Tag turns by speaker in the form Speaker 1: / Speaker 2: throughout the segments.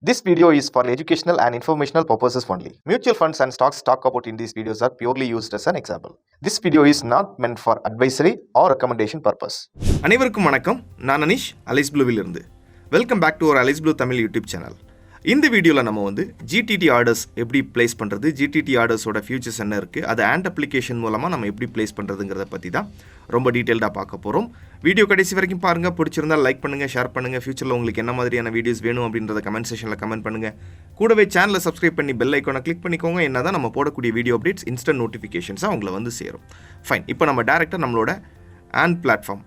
Speaker 1: This video is for educational and informational purposes only. Mutual funds and stocks talked about in these videos are purely used as an example. This video is not meant for advisory or recommendation purpose.
Speaker 2: அனைவருக்கும் வணக்கம். நான் Anish aliceblue இருந்து. Welcome back to our aliceblue Tamil YouTube channel. இந்த வீடியோவில் நம்ம வந்து GTT orders எப்படி place பண்ணுறது, GTT ஆர்டர்ஸோட ஃபியூச்சர்ஸ் என்ன இருக்குது, அதை ஆண்ட் அப்ளிகேஷன் மூலமாக நம்ம எப்படி பிளேஸ் பண்ணுறதுங்கிறத பற்றி தான் ரொம்ப டீட்டெயில்டாக பார்க்க போகிறோம். வீடியோ கடைசி வரைக்கும் பாருங்கள். பிடிச்சிருந்தால் லைக் பண்ணுங்கள், ஷேர் பண்ணுங்கள். ஃபியூச்சரில் உங்களுக்கு என்ன மாதிரியான வீடியோஸ் வேணும் அப்படின்றத கமெண்ட் செக்ஷனில் கமெண்ட் பண்ணுங்கள். கூடவே சேனலை சப்ஸ்கிரைப் பண்ணி பெல் ஐக்கானை கிளிக் பண்ணிக்கோங்க. என்ன தான் நம்ம போடக்கூடிய வீடியோ அப்டேட்ஸ் இன்ஸ்டன்ட் நோட்டிஃபிகேஷன்ஸாக உங்களை வந்து சேரும். ஃபைன். இப்போ நம்ம டேரெக்டாக நம்மளோட ஆண்ட் பிளாட்ஃபார்ம்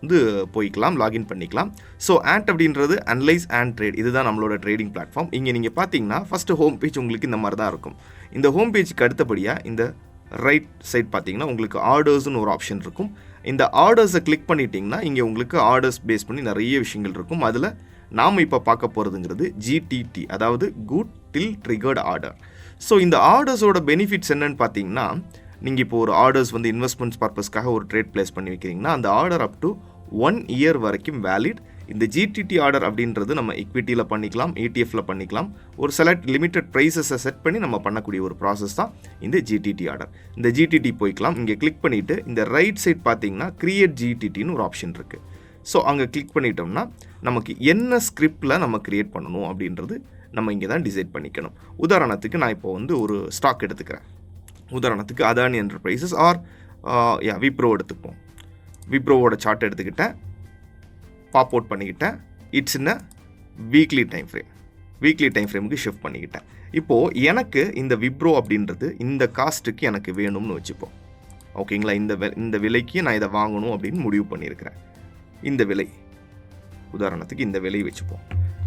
Speaker 2: வந்து போய்க்கலாம், லாகின் பண்ணிக்கலாம். ஸோ ஆண்ட் அப்படின்றது அனலைஸ் அண்ட் ட்ரேட், இதுதான் நம்மளோட ட்ரேடிங் பிளாட்ஃபார்ம். இங்கே நீங்கள் பார்த்தீங்கன்னா ஃபஸ்ட்டு ஹோம் பேஜ் உங்களுக்கு இந்த மாதிரி தான் இருக்கும். இந்த ஹோம் பேஜுக்கு அடுத்தபடியாக இந்த ரைட் சைட் பார்த்தீங்கன்னா உங்களுக்கு ஆர்டர்ஸ்னு ஒரு ஆப்ஷன் இருக்கும். இந்த ஆர்டர்ஸை கிளிக் பண்ணிட்டீங்கன்னா இங்கே உங்களுக்கு ஆர்டர்ஸ் பேஸ் பண்ணி நிறைய விஷயங்கள் இருக்கும். அதில் நாம் இப்போ பார்க்க போகிறதுங்கிறது GTT, அதாவது குட் டில் ட்ரிகர்டு ஆர்டர். ஸோ இந்த ஆர்டர்ஸோட பெனிஃபிட்ஸ் என்னன்னு பார்த்தீங்கன்னா, நீங்கள் இப்போ ஒரு ஆர்டர்ஸ் வந்து இன்வெஸ்ட்மெண்ட்ஸ் பர்பஸ்க்காக ஒரு ட்ரேட் பிளேஸ் பண்ணி வைக்கிறீங்கன்னா அந்த ஆர்டர் அப் டு 1 இயர் வரைக்கும் வேலிட். இந்த GTT ஆர்டர் அப்படின்றது நம்ம ஈக்விட்டியில் பண்ணிக்கலாம், ETFல பண்ணிக்கலாம். ஒரு செலக்ட் லிமிட்டட் ப்ரைஸஸை செட் பண்ணி நம்ம பண்ணக்கூடிய ஒரு ப்ராசஸ் தான் இந்த GTT ஆர்டர். இந்த GTT போய்க்கலாம். இங்கே கிளிக் பண்ணிவிட்டு இந்த ரைட் சைட் பார்த்தீங்கன்னா கிரியேட் GTTன்னு ஒரு ஆப்ஷன் இருக்குது. ஸோ அங்கே கிளிக் பண்ணிட்டோம்னா நமக்கு என்ன ஸ்கிரிப்டில் நம்ம கிரியேட் பண்ணணும் அப்படின்றது நம்ம இங்கே தான் டிசைட் பண்ணிக்கணும். உதாரணத்துக்கு நான் இப்போ வந்து ஒரு ஸ்டாக் எடுத்துக்கிறேன். உதாரணத்துக்கு அதானி என்டர்பிரைசஸ் ஆர் விப்ரோ எடுத்துப்போம். விப்ரோவோட சார்ட் எடுத்துக்கிட்டேன், பாப் அவுட் பண்ணிக்கிட்டேன். It's in weekly time frame. Weekly time ஃப்ரேமுக்கு ஷிஃப்ட் பண்ணிக்கிட்டேன். இப்போது எனக்கு இந்த விப்ரோ அப்படின்றது இந்த காஸ்ட்டுக்கு எனக்கு வேணும்னு வச்சுப்போம். ஓகேங்களா? இந்த விலைக்கு நான் இதை வாங்கணும் அப்படின்னு முடிவு பண்ணியிருக்கிறேன். இந்த விலை, உதாரணத்துக்கு இந்த விலை வச்சுப்போம்,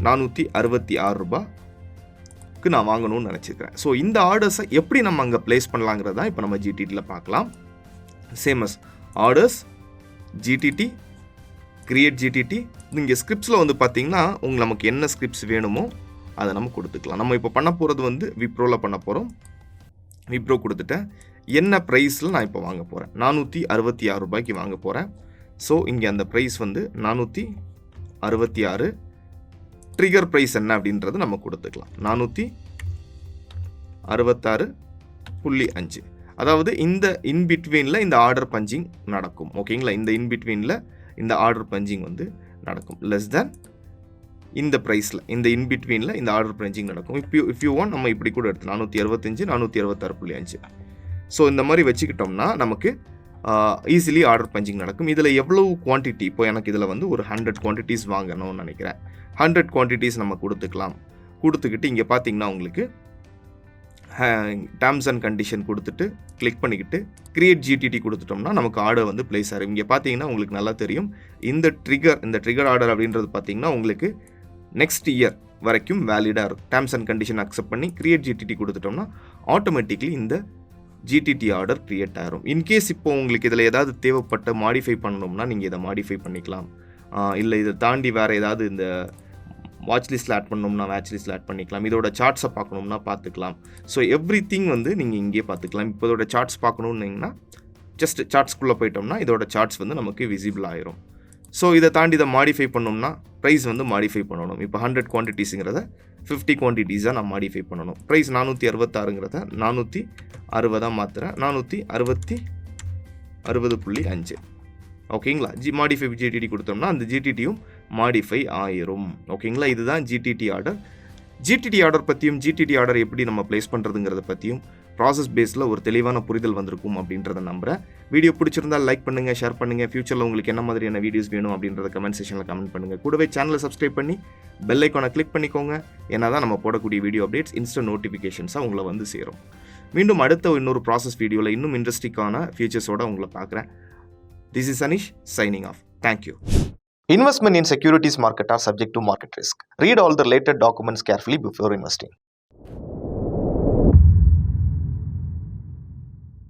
Speaker 2: 466 ரூபாய்க்கு நான் வாங்கணும்னு நினச்சிருக்கிறேன். ஸோ இந்த ஆர்டர்ஸை எப்படி நம்ம அங்கே ப்ளேஸ் பண்ணலாங்கிறது தான் இப்போ நம்ம GTTயில் பார்க்கலாம். Same as orders GTT, create GTT. இங்கே ஸ்கிரிப்ட்ஸில் வந்து பார்த்தீங்கன்னா நமக்கு என்ன ஸ்கிரிப்ட்ஸ் வேணுமோ அதை நம்ம கொடுத்துக்கலாம். நம்ம இப்போ பண்ண போகிறது வந்து விப்ரோவில் பண்ண போகிறோம். விப்ரோ கொடுத்துட்டேன். என்ன ப்ரைஸில் நான் இப்போ வாங்க போகிறேன், 466 ரூபாய்க்கு வாங்க போகிறேன். ஸோ இங்கே அந்த ப்ரைஸ் வந்து 466. ட்ரிகர் ப்ரைஸ் என்ன அப்படின்றது நம்ம கொடுத்துக்கலாம், 466.5. அதாவது இந்த இன்பிட்வீனில் இந்த ஆர்டர் பஞ்சிங் நடக்கும். ஓகேங்களா? இந்த இன்பிட்வீனில் இந்த ஆர்டர் பஞ்சிங் வந்து நடக்கும். லெஸ் தேன் இந்த ப்ரைஸில், இந்த இன்பிட்வீனில் இந்த ஆர்டர் பஞ்சிங் நடக்கும். இஃப் யூ வாண்ட் நம்ம இப்படி கூட எடுத்து 465, 466.5. ஸோ இந்த மாதிரி வச்சுக்கிட்டோம்னா நமக்கு ஈஸிலி ஆர்டர் பஞ்சிங் நடக்கும். இதில் எவ்வளவு குவான்டிட்டி, இப்போ எனக்கு இதில் வந்து ஒரு 100 குவான்டிட்டிஸ் வாங்கணும்னு நினைக்கிறேன். 100 குவான்டிட்டிஸ் நம்ம கொடுத்துக்கலாம். கொடுத்துக்கிட்டு இங்கே பார்த்தீங்கன்னா உங்களுக்கு டேர்ம்ஸ் அண்ட் கண்டிஷன் கொடுத்துட்டு கிளிக் பண்ணிக்கிட்டு கிரியேட் GTT கொடுத்துட்டோம்னா நமக்கு ஆர்டர் வந்து பிளேஸ் ஆகும். இங்கே பார்த்தீங்கன்னா உங்களுக்கு நல்லா தெரியும், இந்த ட்ரிகர் ஆர்டர் அப்படின்றது பார்த்தீங்கன்னா உங்களுக்கு நெக்ஸ்ட் இயர் வரைக்கும் வேலிடாக இருக்கும். டேர்ம்ஸ் அண்ட் கண்டிஷன் அக்செப்ட் பண்ணி கிரியேட் GTT கொடுத்துட்டோம்னா ஆட்டோமேட்டிக்லி இந்த GTT ஆர்டர் க்ரியேட் ஆகிரும். இன்கேஸ் இப்போ உங்களுக்கு இதில் ஏதாவது தேவைப்பட்ட மாடிஃபை பண்ணணும்னா நீங்கள் இதை மாடிஃபை பண்ணிக்கலாம். இல்லை இதை தாண்டி வேறு ஏதாவது இந்த வாட்ச் லிஸ்ட்டில் ஆட் பண்ணணும்னா வாட்ச் லிஸ்ட்டில் ஆட் பண்ணிக்கலாம். இதோட சார்ட்ஸை பார்க்கணும்னா பார்த்துக்கலாம். ஸோ எவ்ரி திங் வந்து நீங்கள் இங்கே பார்த்துக்கலாம். இப்போ இதோட சார்ட்ஸ் பார்க்கணுன்னீங்கன்னா ஜஸ்ட் சார்ட்ஸ்குள்ளே போயிட்டோம்னா இதோட சார்ட்ஸ் வந்து நமக்கு விசிபிள் ஆயிரும். ஸோ இதை தாண்டி இதை மாடிஃபை பண்ணோம்னா ப்ரைஸ் வந்து மாடிஃபை பண்ணணும். இப்போ 100 குவான்டிட்டிஸுங்கிறத 50 குவான்டிட்டிஸாக நான் மாடிஃபை பண்ணணும். ப்ரைஸ் 466ங்கிறத 460 மாத்திரேன், 460.5. ஓகேங்களா? மாடிஃபை GTT கொடுத்தோம்னா அந்த GTTயும் மாடிஃபை ஆயிரும். ஓகேங்களா? இதுதான் GTT ஆர்டர். GTT ஆர்டர் பற்றியும் GTT ஆர்டர் எப்படி நம்ம ப்ளேஸ் பண்ணுறதுங்கிறத பற்றியும் ப்ராசஸ் பேஸில் ஒரு தெளிவான புரிதல் வந்திருக்கும் அப்படின்றத நம்புகிறேன். வீடியோ பிடிச்சிருந்தால் லைக் பண்ணுங்கள், ஷேர் பண்ணுங்கள். ஃபியூச்சரில் உங்களுக்கு என்ன மாதிரியான வீடியோஸ் வேணும் அப்படின்றத கமெண்ட் செக்ஷனில் கமெண்ட் பண்ணுங்கள். கூடவே சேனலை சப்ஸ்கிரைப் பண்ணி பெல் ஐக்கானை கிளிக் பண்ணிக்கோங்க. ஏன்னா தான் நம்ம போடக்கூடிய வீடியோ அப்டேட்ஸ் இன்ஸ்டன்ட் நோட்டிஃபிகேஷன்ஸாக உங்களை வந்து சேரும். மீண்டும் அடுத்த இன்னொரு ப்ராசஸ் வீடியோவில் இன்னும் இன்ட்ரெஸ்டிங்கான ஃபீச்சர்ஸோடு உங்களை பார்க்குறேன். This is Anish signing off. Thank you.
Speaker 1: Investment in securities market are subject to market risk. Read all the related documents carefully before investing.